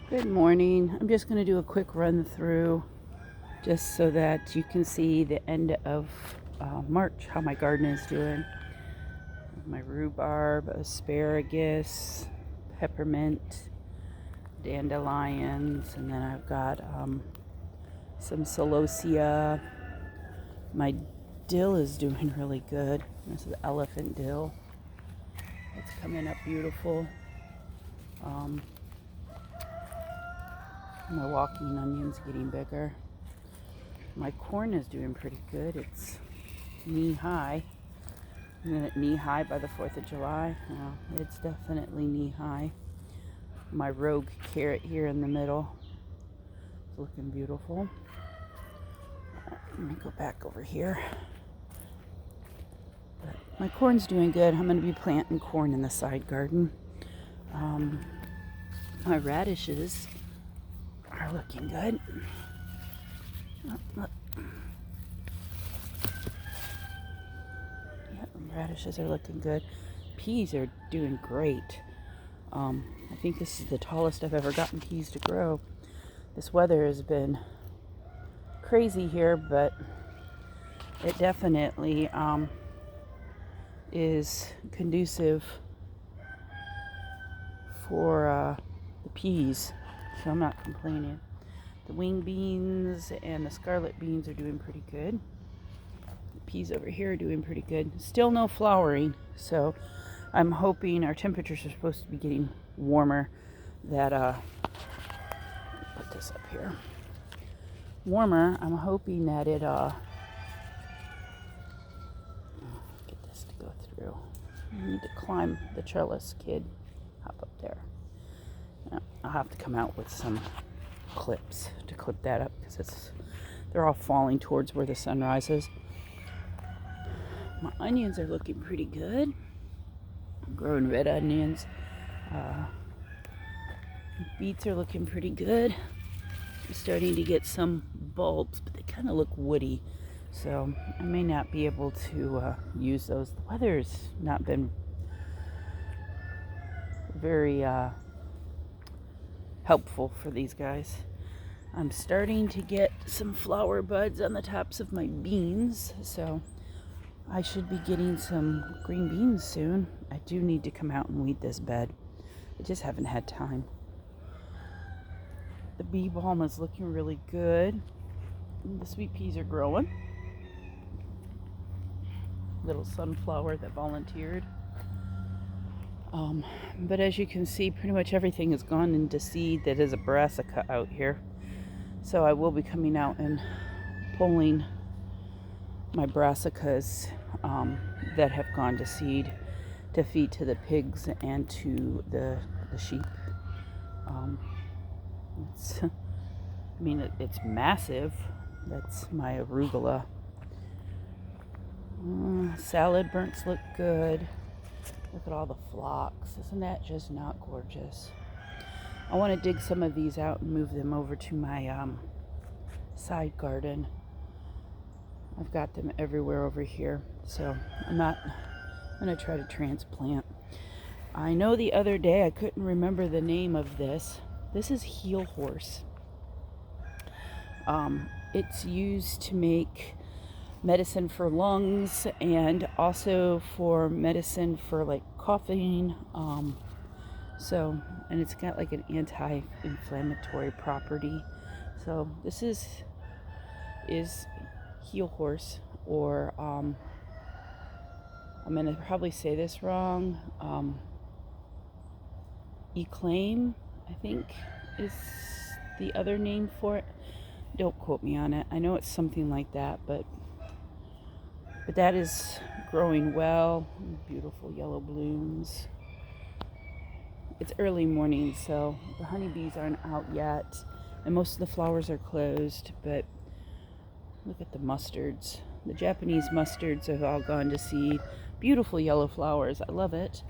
Good morning. I'm just going to do a quick run through just so that you can see the end of March, how my garden is doing. My rhubarb, asparagus, peppermint, dandelions, and then I've got some celosia. My dill is doing really good. This is elephant dill. It's coming up beautiful. My walking onion's getting bigger. My corn is doing pretty good. It's knee high. I'm gonna knee high by the 4th of July. It's definitely knee high. My rogue carrot here in the middle is looking beautiful. Let me go back over here. But my corn's doing good. I'm gonna be planting corn in the side garden. My radishes are looking good. Look. Yeah, radishes are looking good. Peas are doing great. I think this is the tallest I've ever gotten peas to grow. This weather has been crazy here, but it definitely is conducive for the peas, so I'm not complaining. The wing beans and the scarlet beans are doing pretty good. The peas over here are doing pretty good. Still no flowering, so I'm hoping our temperatures are supposed to be getting warmer. That put this up here. Warmer. I'm hoping that it get this to go through. I need to climb the trellis, kid. Hop up there. I'll have to come out with some clips to clip that up because they're all falling towards where the sun rises. My onions are looking pretty good. I'm growing red onions. Beets are looking pretty good. I'm starting to get some bulbs, but they kind of look woody, so I may not be able to use those. The weather's not been very helpful for these guys. I'm starting to get some flower buds on the tops of my beans, so I should be getting some green beans soon. I do need to come out and weed this bed. I just haven't had time. The bee balm is looking really good. The sweet peas are growing. Little sunflower that volunteered. But as you can see, pretty much everything has gone into seed that is a brassica out here. So I will be coming out and pulling my brassicas that have gone to seed to feed to the pigs and to the sheep. It's massive. That's my arugula. Salad burns look good. Look at all the phlox. Isn't that just not gorgeous? I want to dig some of these out and move them over to my side garden. I've got them everywhere over here, so I'm going to try to transplant. I know the other day I couldn't remember the name of this. This is heel horse. It's used to make medicine for lungs and also for medicine for like coughing. And it's got like an anti-inflammatory property. So this is heel horse, or I'm gonna probably say this wrong. Eclaim, I think, is the other name for it. Don't quote me on it. I know it's something like that, but that is growing well. Beautiful yellow blooms. It's early morning, so the honeybees aren't out yet, and most of the flowers are closed, but look at the mustards. The Japanese mustards have all gone to seed. Beautiful yellow flowers. I love it.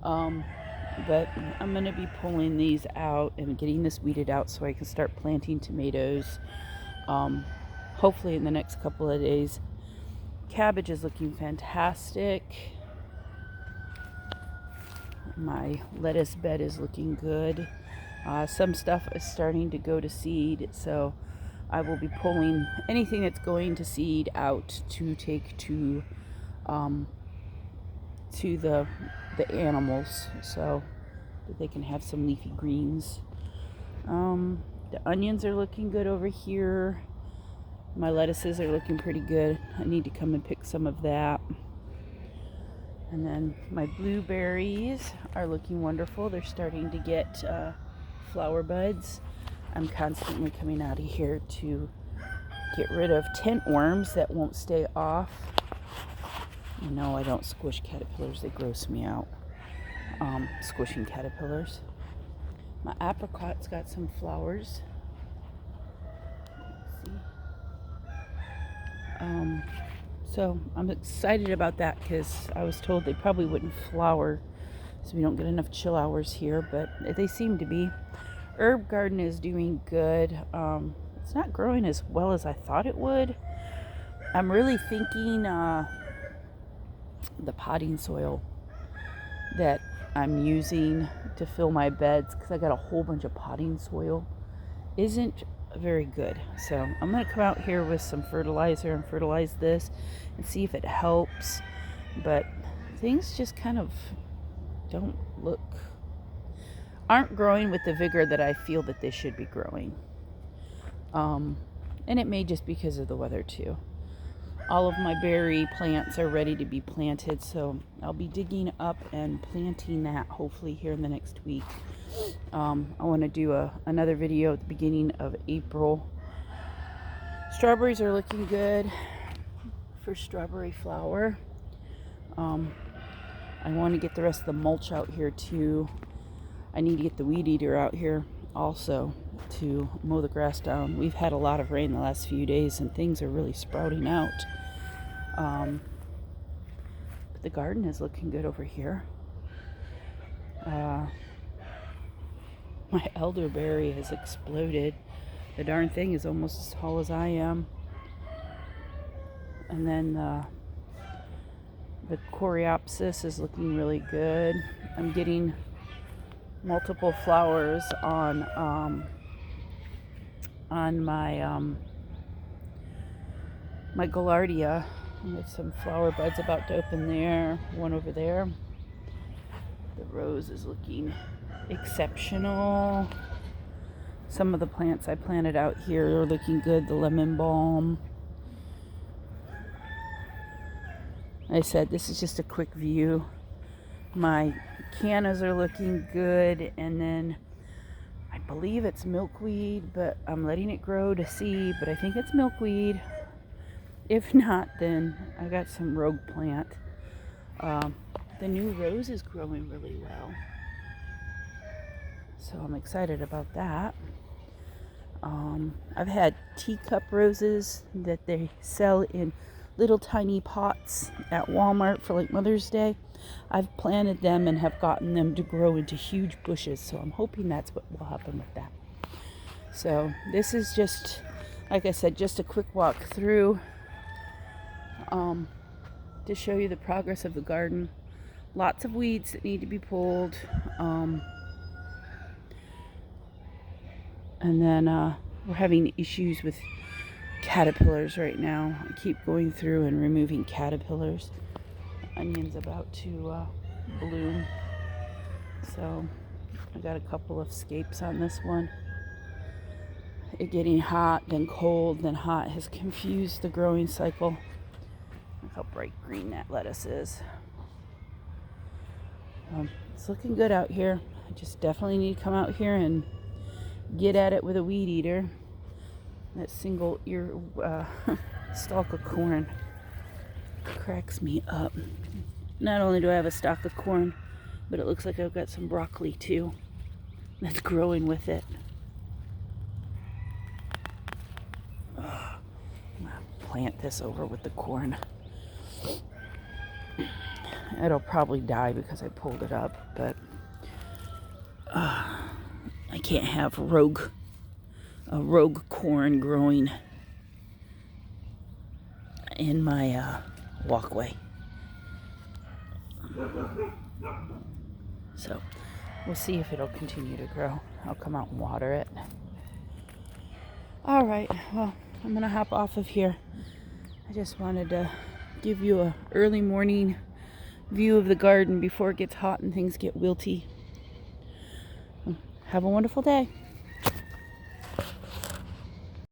But I'm going to be pulling these out and getting this weeded out so I can start planting tomatoes. Hopefully in the next couple of days. Cabbage is looking fantastic. My lettuce bed is looking good. Some stuff is starting to go to seed, so I will be pulling anything that's going to seed out to take to the animals, so that they can have some leafy greens. The onions are looking good over here. My lettuces are looking pretty good. I need to come and pick some of that. And then my blueberries are looking wonderful. They're starting to get flower buds. I'm constantly coming out of here to get rid of tent worms that won't stay off. No, I don't squish caterpillars. They gross me out. Squishing caterpillars. My apricot's got some flowers. Let's see. So I'm excited about that because I was told they probably wouldn't flower, so we don't get enough chill hours here, but they seem to be. Herb garden is doing good. It's not growing as well as I thought it would. I'm really thinking the potting soil that I'm using to fill my beds, because I got a whole bunch of potting soil, isn't very good. So I'm going to come out here with some fertilizer and fertilize this and see if it helps. But things just kind of aren't growing with the vigor that I feel that they should be growing. And it may just be because of the weather too. All of my berry plants are ready to be planted, so I'll be digging up and planting that hopefully here in the next week. I want to do another video at the beginning of April. Strawberries are looking good for strawberry flower. I want to get the rest of the mulch out here too. I need to get the weed eater out here also to mow the grass down. We've had a lot of rain the last few days and things are really sprouting out. But the garden is looking good over here. My elderberry has exploded. The darn thing is almost as tall as I am. And then the coreopsis is looking really good. I'm getting multiple flowers on my gaillardia. There's some flower buds about to open there. One over there. The rose is looking exceptional. Some of the plants I planted out here are looking good. The lemon balm. Like I said, this is just a quick view. My cannas are looking good, and then I believe it's milkweed, but I'm letting it grow to see, but I think it's milkweed. If not, then I got some rogue plant. The new rose is growing really well, so I'm excited about that. I've had teacup roses that they sell in little tiny pots at Walmart for like Mother's Day. I've planted them and have gotten them to grow into huge bushes, so I'm hoping that's what will happen with that. So this is just, like I said, just a quick walk through to show you the progress of the garden. Lots of weeds that need to be pulled. And then we're having issues with caterpillars right now. I keep going through and removing caterpillars. The onion's about to bloom. So I got a couple of escapes on this one. It getting hot, then cold, then hot has confused the growing cycle. Look how bright green that lettuce is. It's looking good out here. I just definitely need to come out here and get at it with a weed eater. That single ear stalk of corn cracks me up. Not only do I have a stalk of corn, but it looks like I've got some broccoli too that's growing with it. I'm gonna plant this over with the corn. It'll probably die because I pulled it up, but I can't have rogue corn growing in my walkway. So we'll see if it'll continue to grow. I'll come out and water it. All right, well, I'm going to hop off of here. I just wanted to give you a early morning view of the garden before it gets hot and things get wilty. Have a wonderful day.